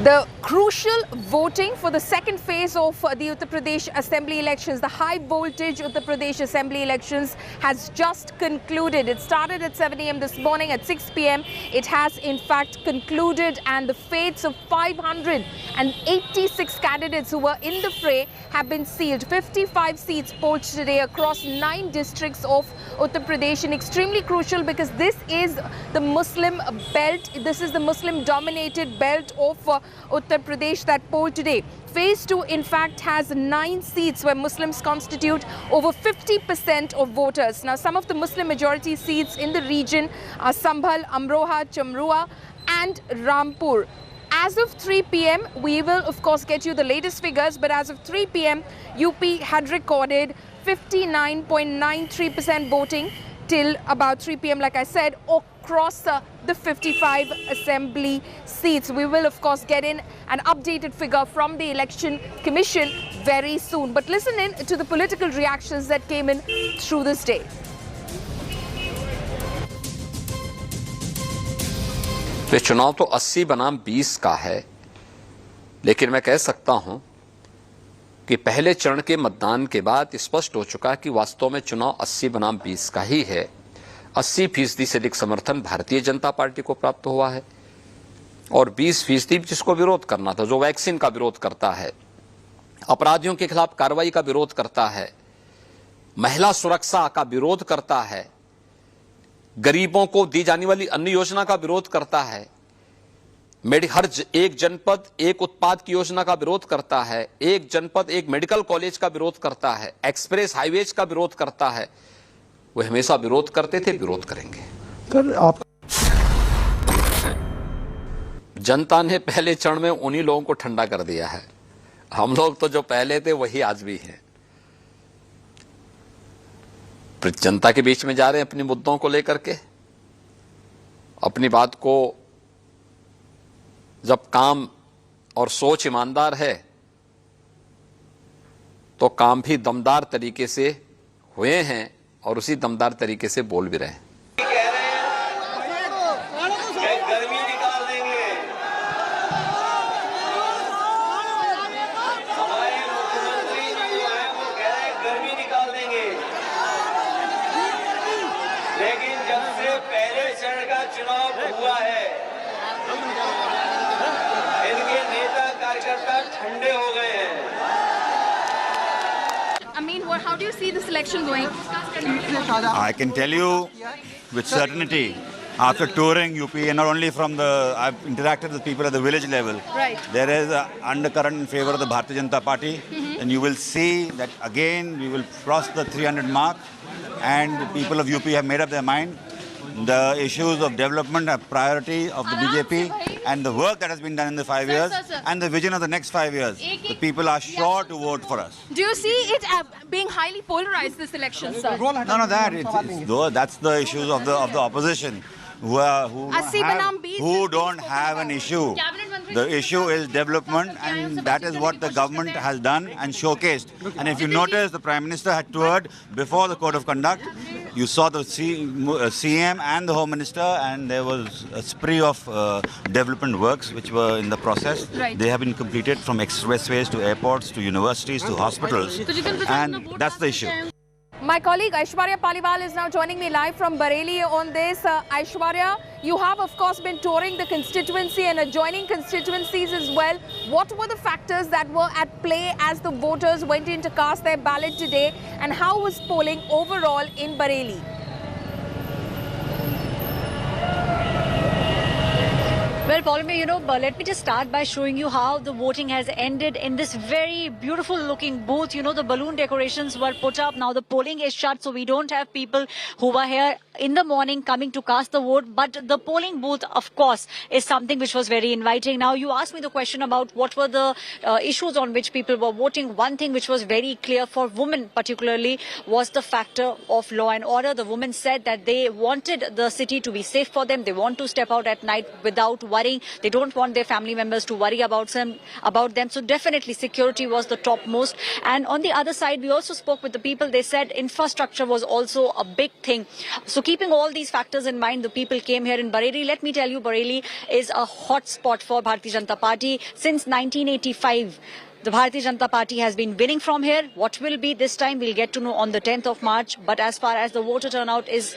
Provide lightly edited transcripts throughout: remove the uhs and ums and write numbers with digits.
The crucial voting for the second phase of the Uttar Pradesh Assembly elections, the high voltage Uttar Pradesh Assembly elections, has just concluded. It started at 7 a.m. this morning. At 6 p.m. it has in fact concluded, and the fates of 586 candidates who were in the fray have been sealed. 55 seats polled today across 9 districts of Uttar Pradesh, and extremely crucial because this is the Muslim belt. This is the Muslim dominated belt of Uttar Pradesh that polled today. Phase 2 in fact has 9 seats where Muslims constitute over 50% of voters. Now some of the Muslim majority seats in the region are Sambhal, Amroha, Chamrua and Rampur. As of 3 p.m. we will of course get you the latest figures, but as of 3 p.m. UP had recorded 59.93% voting till about 3 p.m. like I said, across the 55 assembly seats. We will of course get in an updated figure from the Election Commission very soon. But listen in to the political reactions that came in through this day. ये चुनाव तो 80 बनाम 20 का है, लेकिन मैं कह सकता हूं कि पहले चरण के मतदान के बाद स्पष्ट हो चुका कि वास्तव में चुनाव 80 बनाम 20 का ही है। 80% से अधिक समर्थन भारतीय जनता पार्टी को प्राप्त हुआ है और 20% जिसको विरोध करना था, जो वैक्सीन का विरोध करता है, अपराधियों के खिलाफ कार्रवाई का विरोध करता है, महिला सुरक्षा का विरोध करता है, गरीबों को दी जाने वाली अन्य योजना का विरोध करता है, हर एक जनपद एक उत्पाद की योजना का विरोध करता है, एक जनपद एक मेडिकल कॉलेज का विरोध करता है, एक्सप्रेस हाईवेज का विरोध करता है। वो हमेशा विरोध करते थे, विरोध करेंगे। सर आप जनता ने पहले चरण में उन्हीं लोगों को ठंडा कर दिया है। हम लोग तो जो पहले थे वही आज भी हैं। जनता के बीच में जा रहे हैं अपने मुद्दों को लेकर के। अपनी बात को जब काम और सोच ईमानदार है तो काम भी दमदार तरीके से हुए हैं और उसी दमदार तरीके से बोल भी रहे हैं। गर्मी निकाल देंगे। हमारे मुख्यमंत्री जो है वो कह रहे हैं गर्मी निकाल देंगे, लेकिन जब से पहले चरण का चुनाव हुआ है इनके नेता कार्यकर्ता ठंडे हो गए हैं। I mean, how do you see this election going? I can tell you with certainty, after touring UP, and not only from I've interacted with people at the village level. Right. There is an undercurrent in favor of the Bharatiya Janata Party, and you will see that again we will cross the 300 mark, and the people of UP have made up their mind. The issues of development are priority of the BJP, and the work that has been done in the 5 years, and the vision of the next 5 years. The people are sure to vote for us. Do you see it being highly polarized, this election, sir? None of that. That's the issues of the opposition, who don't have an issue. The issue is development, and that is what the government has done and showcased. And if you notice, the Prime Minister had toured before the Code of Conduct. You saw the CM and the Home Minister, and there was a spree of development works which were in the process. Right. They have been completed, from expressways to airports to universities to hospitals, and that's the issue. My colleague Aishwarya Paliwal is now joining me live from Bareilly on this. Aishwarya, you have of course been touring the constituency and adjoining constituencies as well. What were the factors that were at play as the voters went in to cast their ballot today, and how was polling overall in Bareilly? Well, Pauline, let me just start by showing you how the voting has ended in this very beautiful looking booth. The balloon decorations were put up. Now the polling is shut, so we don't have people who were here in the morning coming to cast the vote. But the polling booth, of course, is something which was very inviting. Now, you asked me the question about what were the issues on which people were voting. One thing which was very clear for women particularly was the factor of law and order. The women said that they wanted the city to be safe for them. They want to step out at night without worry. worrying. They don't want their family members to worry about them. So definitely security was the topmost. And on the other side, we also spoke with the people. They said infrastructure was also a big thing. So keeping all these factors in mind, the people came here in Bareilly. Let me tell you, Bareilly is a hot spot for Bharatiya Janata Party. Since 1985, the Bharatiya Janata Party has been winning from here. What will be this time, we'll get to know on the 10th of March. But as far as the voter turnout is,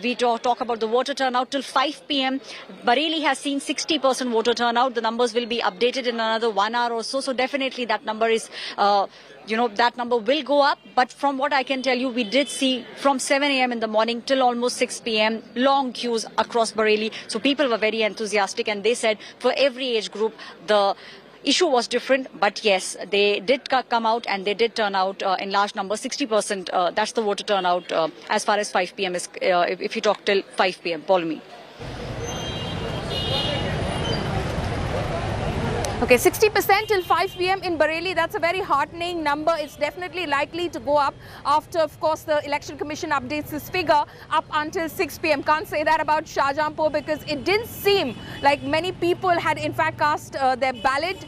we talk about the voter turnout till 5 p.m. Bareilly has seen 60% voter turnout. The numbers will be updated in another 1 hour or so. So definitely that number is, that number will go up. But from what I can tell you, we did see from 7 a.m. in the morning till almost 6 p.m. long queues across Bareilly. So people were very enthusiastic, and they said for every age group, the issue was different, but yes, they did come out and they did turn out in large numbers. 60%, that's the voter turnout as far as 5 p.m. is, if you talk till 5 p.m. Follow me. Okay, 60% till 5 p.m. in Bareilly. That's a very heartening number. It's definitely likely to go up after, of course, the Election Commission updates this figure up until 6 p.m. Can't say that about Shahjahanpur, because it didn't seem like many people had in fact cast their ballot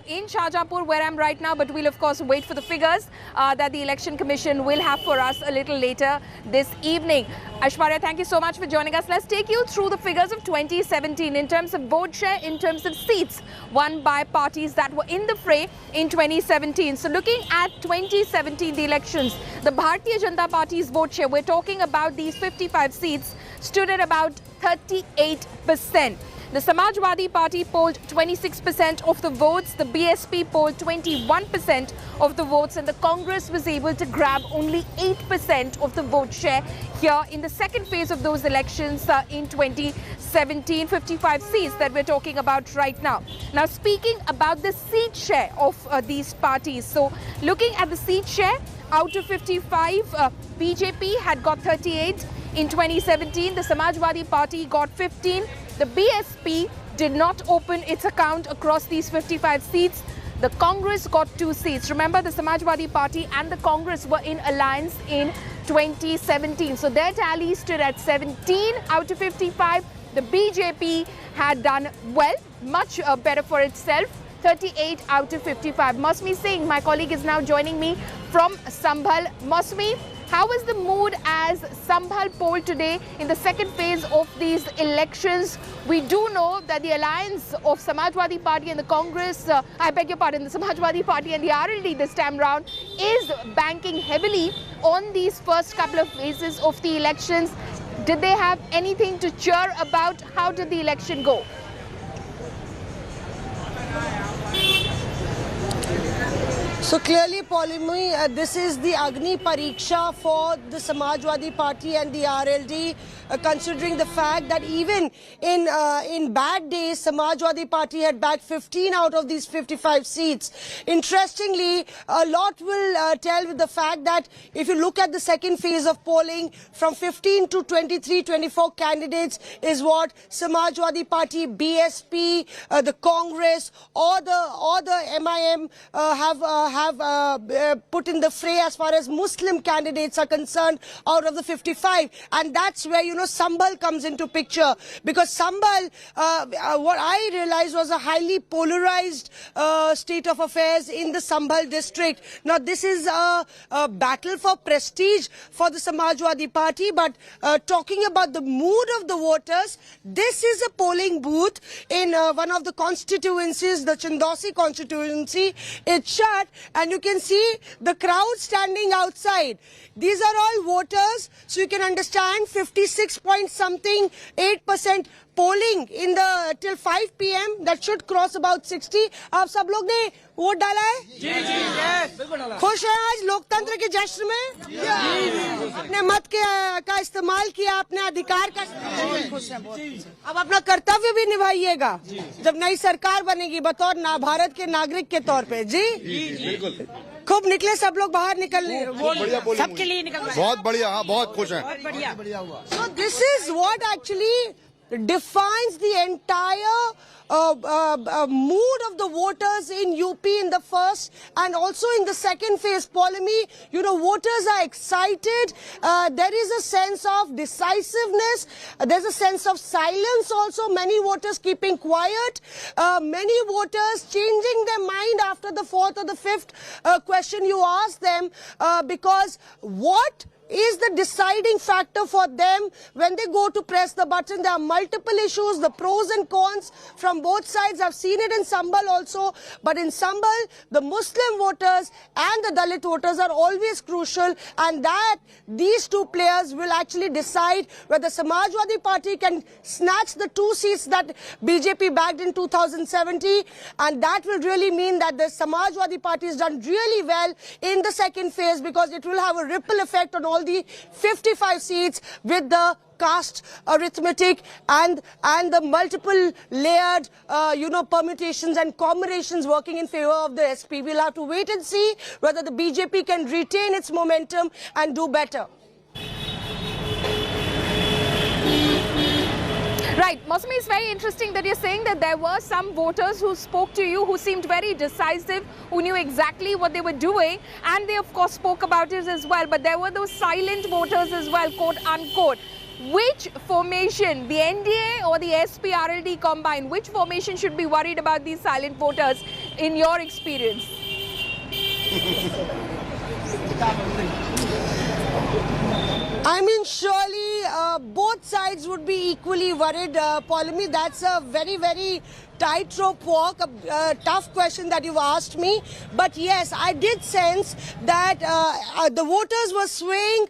in Shahjahanpur, where I'm right now. But we'll, of course, wait for the figures that the Election Commission will have for us a little later this evening. Aishwarya, thank you so much for joining us. Let's take you through the figures of 2017 in terms of vote share, in terms of seats won by parties that were in the fray in 2017. So looking at 2017, the elections, the Bharatiya Janata Party's vote share, we're talking about these 55 seats, stood at about 38%. The Samajwadi Party polled 26% of the votes, the BSP polled 21% of the votes, and the Congress was able to grab only 8% of the vote share here in the second phase of those elections in 2017, 55 seats that we're talking about right now. Now, speaking about the seat share of these parties, so looking at the seat share, out of 55, BJP had got 38 in 2017, the Samajwadi Party got 15, the BSP did not open its account across these 55 seats. The Congress got 2 seats. Remember, the Samajwadi Party and the Congress were in alliance in 2017. So their tally stood at 17 out of 55. The BJP had done well, much better for itself. 38 out of 55. Masmi Singh, my colleague, is now joining me from Sambhal. Masmi, how was the mood as Sambhal polled today in the second phase of these elections? We do know that the alliance of Samajwadi Party and the Congress, I beg your pardon, the Samajwadi Party and the RLD this time round is banking heavily on these first couple of phases of the elections. Did they have anything to cheer about? How did the election go? So clearly, Paulimi, this is the Agni Pariksha for the Samajwadi Party and the RLD, considering the fact that even in bad days, Samajwadi Party had bagged 15 out of these 55 seats. Interestingly, a lot will tell with the fact that if you look at the second phase of polling, from 15 to 23, 24 candidates is what Samajwadi Party, BSP, the Congress, or the MIM have put in the fray as far as Muslim candidates are concerned out of the 55. And that's where, Sambhal comes into picture, because Sambhal, what I realized was a highly polarized state of affairs in the Sambhal district. Now, this is a battle for prestige for the Samajwadi Party, but talking about the mood of the voters, this is a polling booth in one of the constituencies, the Chandosi constituency. It's shut, and you can see the crowd standing outside. These are all voters, so you can understand 56 point something 8% polling in the till 5 p.m. that should cross about 60. आप सब लोग ने vote डाला है? जी जी, बिल्कुल डाला। खुश हैं आज लोकतंत्र के जश्न में? जी। अपने मत का इस्तेमाल किया, अपने अधिकार का। खुश हैं, अब अपना कर्तव्य भी निभाइएगा जब नई सरकार बनेगी बतौर भारत के नागरिक के तौर पे। जी बिल्कुल। खूब निकले सब लोग बाहर निकल, सबके लिए निकल, बहुत बढ़िया, हाँ बहुत खुश हैं, बढ़िया। So this is what actually defines the entire mood of the voters in UP in the first and also in the second phase. Polemi, you know, voters are excited. There is a sense of decisiveness. There's a sense of silence also. Many voters keeping quiet. Many voters changing their mind after the fourth or the fifth question you ask them, because what is the deciding factor for them when they go to press the button? There are multiple issues, the pros and cons from both sides. I've seen it in Sambal also, but in Sambal, the Muslim voters and the Dalit voters are always crucial, and that these two players will actually decide whether Samajwadi Party can snatch the 2 seats that BJP bagged in 2017, and that will really mean that the Samajwadi Party has done really well in the second phase, because it will have a ripple effect on all the 55 seats with the caste arithmetic and the multiple layered permutations and combinations working in favor of the SP. We'll have to wait and see whether the BJP can retain its momentum and do better. Right, Mosmi, it's very interesting that you're saying that there were some voters who spoke to you, who seemed very decisive, who knew exactly what they were doing, and they of course spoke about it as well. But there were those silent voters as well, quote unquote. Which formation, the NDA or the SP-RLD combined, which formation should be worried about these silent voters in your experience? I mean, surely both sides would be equally worried, Polemi. That's a very, very tightrope walk, a tough question that you've asked me. But yes, I did sense that the voters were swaying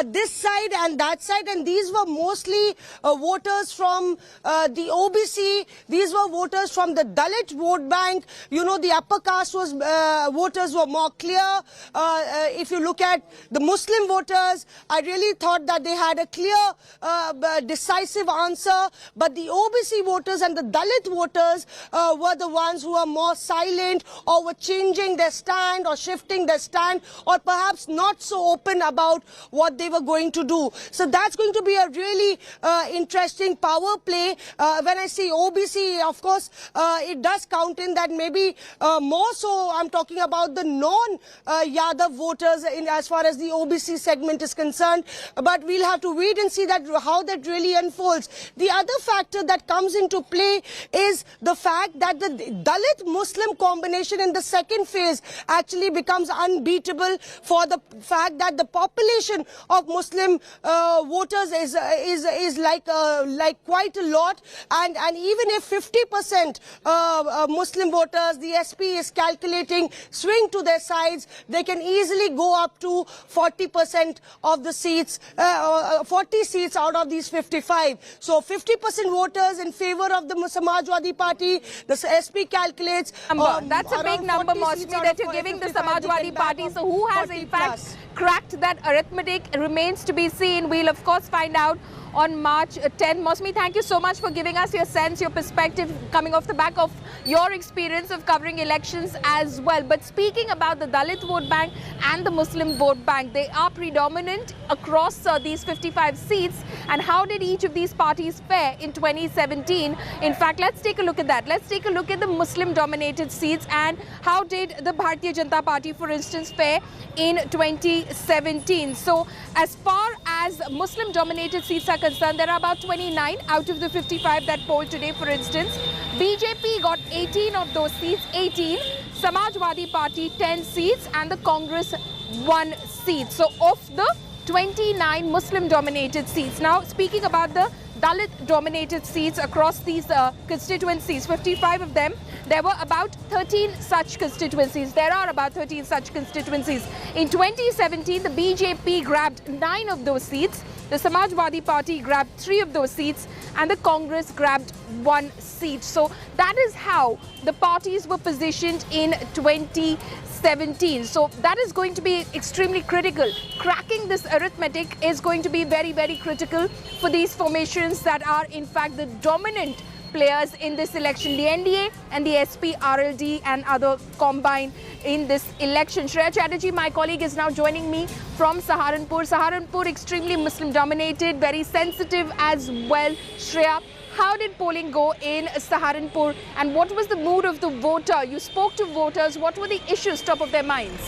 this side and that side, and these were mostly voters from the OBC. These were voters from the Dalit vote bank. You know, the upper caste voters were more clear. If you look at the Muslim voters, I really thought that they had a clear, decisive answer. But the OBC voters and the Dalit voters were the ones who were more silent, or were changing their stand or shifting their stand, or perhaps not so open about what they were going to do. So that's going to be a really interesting power play. When I say OBC, of course, it does count in that maybe more so I'm talking about the non-Yadav voters as far as the OBC segment is concerned. But we'll have to wait and see that how that really unfolds. The other factor that comes into play is the fact that the Dalit-Muslim combination in the second phase actually becomes unbeatable, for the fact that the population of Muslim voters is like quite a lot, and even if 50% Muslim voters, the SP is calculating, swing to their sides, they can easily go up to 40% of the seats, 40 seats out of these 55. So 50% voters in favor of the Samajwadi Party. The SP calculates. That's a big number, Mosmi, that you're giving the Samajwadi Party. So who has in fact cracked that arithmetic remains to be seen. We'll of course find out on March 10. Mosmi, thank you so much for giving us your sense, your perspective, coming off the back of your experience of covering elections as well. But speaking about the Dalit vote bank and the Muslim vote bank, they are predominant across these 55 seats. And how did each of these parties fare in 2017? In fact, let's take a look at that. Let's take a look at the Muslim-dominated seats and how did the Bharatiya Janata Party, for instance, fare in 2017. So as far as Muslim-dominated seats are concerned, there are about 29 out of the 55 that polled today, for instance. BJP got 18 of those seats, 18. Samajwadi Party 10 seats and the Congress 1 seat. So of the 29 Muslim-dominated seats. Now, speaking about the Dalit-dominated seats across these constituencies, 55 of them, there were about 13 such constituencies. There are about 13 such constituencies. In 2017, the BJP grabbed 9 of those seats, the Samajwadi Party grabbed 3 of those seats, and the Congress grabbed 1 seat. So that is how the parties were positioned in 2017. So that is going to be extremely critical. Cracking this arithmetic is going to be very, very critical for these formations that are in fact the dominant players in this election, the NDA and the SP, RLD and other combined in this election. Shreya Chatterjee, my colleague, is now joining me from Saharanpur. Saharanpur, extremely Muslim dominated, very sensitive as well. Shreya, how did polling go in Saharanpur and what was the mood of the voter? You spoke to voters. What were the issues top of their minds?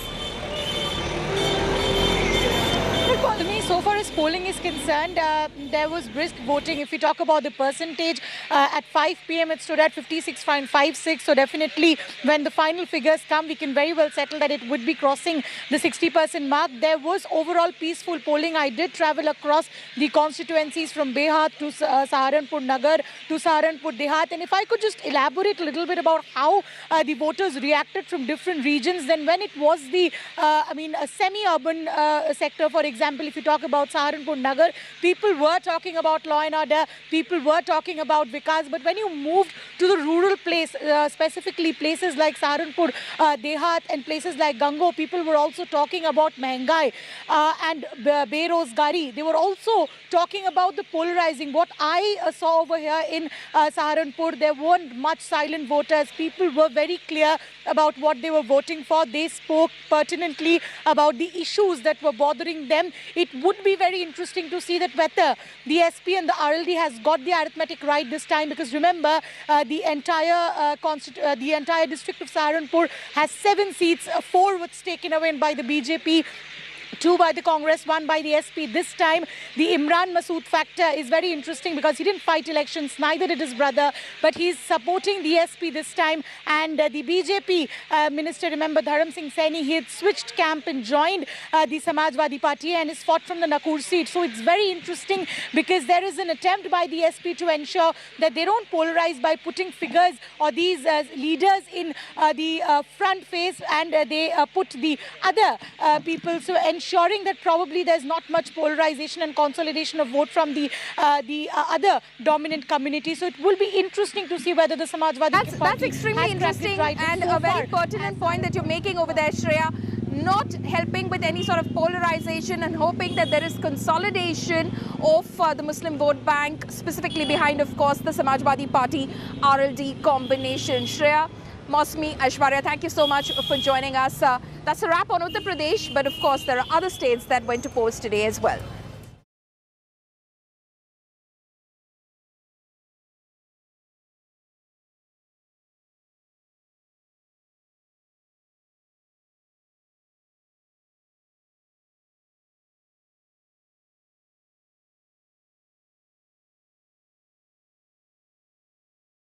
So far as polling is concerned, there was brisk voting. If we talk about the percentage, at 5 p.m. it stood at 56.56. So definitely when the final figures come, we can very well settle that it would be crossing the 60% mark. There was overall peaceful polling. I did travel across the constituencies from Behat to Saharanpur Nagar to Saharanpur Dehat. And if I could just elaborate a little bit about how the voters reacted from different regions, then when it was the, a semi-urban sector, for example, if you talk about Saharanpur Nagar, people were talking about law and order, people were talking about Vikas, but when you moved to the rural place, specifically places like Saharanpur Dehat and places like Gango, people were also talking about Mehengai and Berozgari. They were also talking about the polarizing. What I saw over here in Saharanpur, there weren't much silent voters. People were very clear about what they were voting for. They spoke pertinently about the issues that were bothering them. It would be very interesting to see that whether the SP and the RLD has got the arithmetic right this time, because remember, the entire district of Saharanpur has 7 seats, 4 was taken away by the BJP, 2 by the Congress, 1 by the SP. This time, the Imran Masood factor is very interesting because he didn't fight elections, neither did his brother, but he's supporting the SP this time. And the BJP minister, remember, Dharam Singh Saini, he had switched camp and joined the Samajwadi Party and is fought from the Nakur seat. So it's very interesting because there is an attempt by the SP to ensure that they don't polarize by putting figures or these leaders in the front face, and they put the other people. So ensuring that probably there's not much polarization and consolidation of vote from the other dominant community. So it will be interesting to see whether the Samajwadi Party That's extremely interesting and a very pertinent point that you're making over there, Shreya. Not helping with any sort of polarization and hoping that there is consolidation of the Muslim vote bank, specifically behind, of course, the Samajwadi Party RLD combination. Shreya, Mosmi, Aishwarya, thank you so much for joining us. That's a wrap on Uttar Pradesh, but of course there are other states that went to polls today as well.